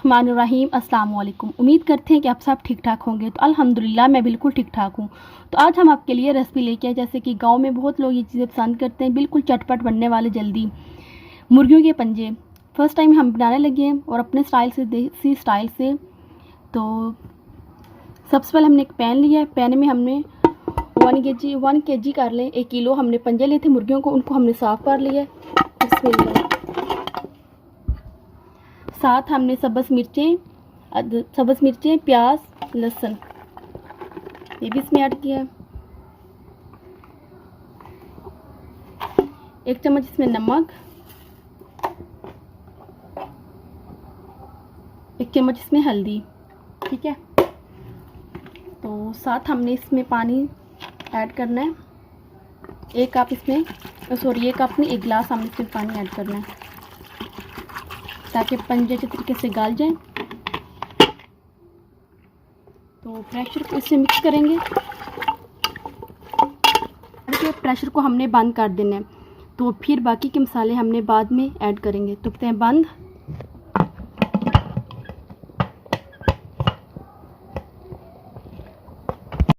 बिस्मिल्लाहिर्रहमानिर्रहीम। अस्सलाम वालेकुम। उम्मीद करते हैं कि आप सब ठीक ठाक होंगे। तो अल्हम्दुलिल्लाह मैं बिल्कुल ठीक ठाक हूँ। तो आज हम आपके लिए रेसिपी लेके आए, जैसे कि गांव में बहुत लोग ये चीज़ें पसंद करते हैं, बिल्कुल चटपट बनने वाले जल्दी मुर्गियों के पंजे। फ़र्स्ट टाइम हम बनाने लगे हैं और अपने स्टाइल से, देसी स्टाइल से। तो सबसे पहले हमने एक पैन लिया है। पैन में हमने 1 kg कर लें, 1 किलो हमने पंजे लिए थे मुर्गियों को, उनको हमने साफ़ कर लिया है। साथ हमने सब्ज़ मिर्चें, प्याज, लहसुन ये भी इसमें ऐड किया। 1 चम्मच इसमें नमक, 1 चम्मच इसमें हल्दी। ठीक है, तो साथ हमने इसमें पानी ऐड करना है। 1 कप इसमें, सॉरी 1 कप नहीं, 1 गिलास हमने इसमें पानी ऐड करना है ताकि पंजे अच्छे तरीके से गाल जाएं। तो प्रेशर को इससे मिक्स करेंगे। प्रेशर को हमने बंद कर देना है, तो फिर बाकी के मसाले हमने बाद में ऐड करेंगे। तो करते हैं बंद।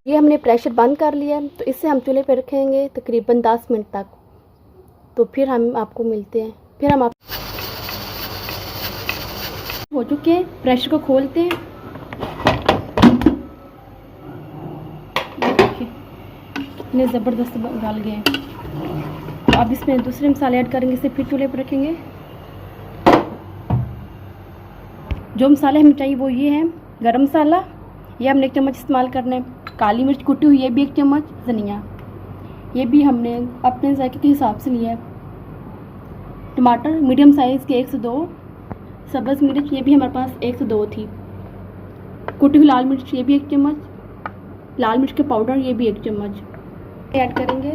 ये हमने प्रेशर बंद कर लिया है, तो इससे हम चूल्हे पर रखेंगे तकरीबन 10 मिनट तक। तो फिर हम आपको मिलते हैं। फिर हम हो चुके हैं, प्रेशर को खोलते हैं। कितने ज़बरदस्त गल गए। तो अब इसमें दूसरे मसाले ऐड करेंगे, इसे फिर चूल्हे पर रखेंगे। जो मसाले हमें चाहिए वो ये हैं। गरम मसाला ये हमने 1 चम्मच इस्तेमाल करना है। काली मिर्च कुटी हुई है भी 1 चम्मच। धनिया ये भी हमने अपने जायके के हिसाब से लिया है। टमाटर मीडियम साइज़ के 1 से 2। सब्ज़ मिर्च ये भी हमारे पास 1 से 2 थी। कुटी हुई लाल मिर्च ये भी 1 चम्मच। लाल मिर्च के पाउडर ये भी 1 चम्मच ऐड करेंगे।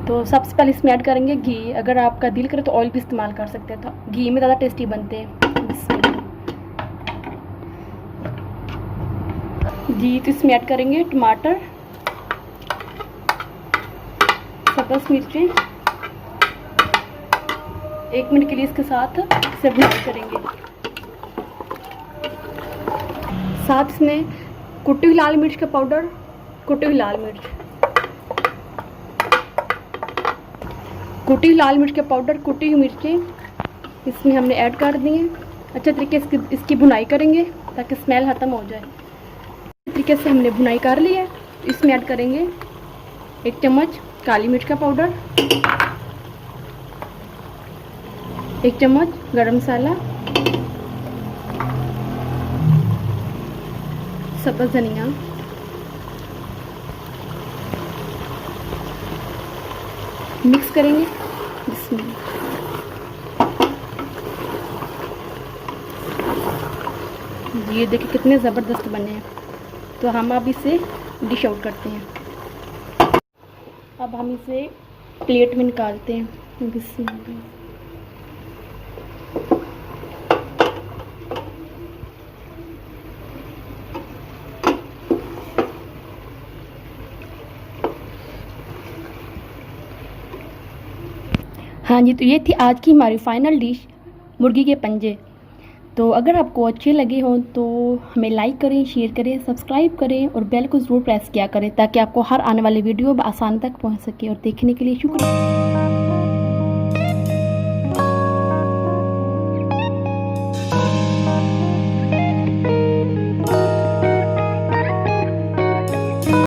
तो सबसे पहले इसमें ऐड करेंगे घी। अगर आपका दिल करे तो ऑयल भी इस्तेमाल कर सकते हैं, तो घी में ज़्यादा टेस्टी बनते हैं। जी, तो इसमें ऐड करेंगे टमाटर, सब्ज़ मिर्चें। 1 मिनट के लिए इसके साथ इसे भून करेंगे। साथ इसमें कुटी हुई लाल मिर्च का पाउडर, कुटी हुई लाल मिर्च का पाउडर, कुटी हुई मिर्चें इसमें हमने ऐड कर दी हैं। अच्छे तरीके से इसकी भुनाई करेंगे ताकि स्मेल ख़त्म हो जाए। इस तरीके से हमने भुनाई कर ली है। इसमें ऐड करेंगे 1 चम्मच काली मिर्च का पाउडर, 1 चम्मच गरम मसाला, सब्ज़ धनिया, मिक्स करेंगे। इसमें ये देखिए कितने ज़बरदस्त बने हैं। तो हम अब इसे डिश आउट करते हैं। अब हम इसे प्लेट में निकालते हैं। बिस्मिल्लाह। हाँ जी, तो ये थी आज की हमारी फाइनल डिश, मुर्गी के पंजे। तो अगर आपको अच्छे लगे हों तो हमें लाइक करें, शेयर करें, सब्सक्राइब करें और बेल को ज़रूर प्रेस किया करें ताकि आपको हर आने वाली वीडियो आसान तक पहुंच सके। और देखने के लिए शुक्रिया।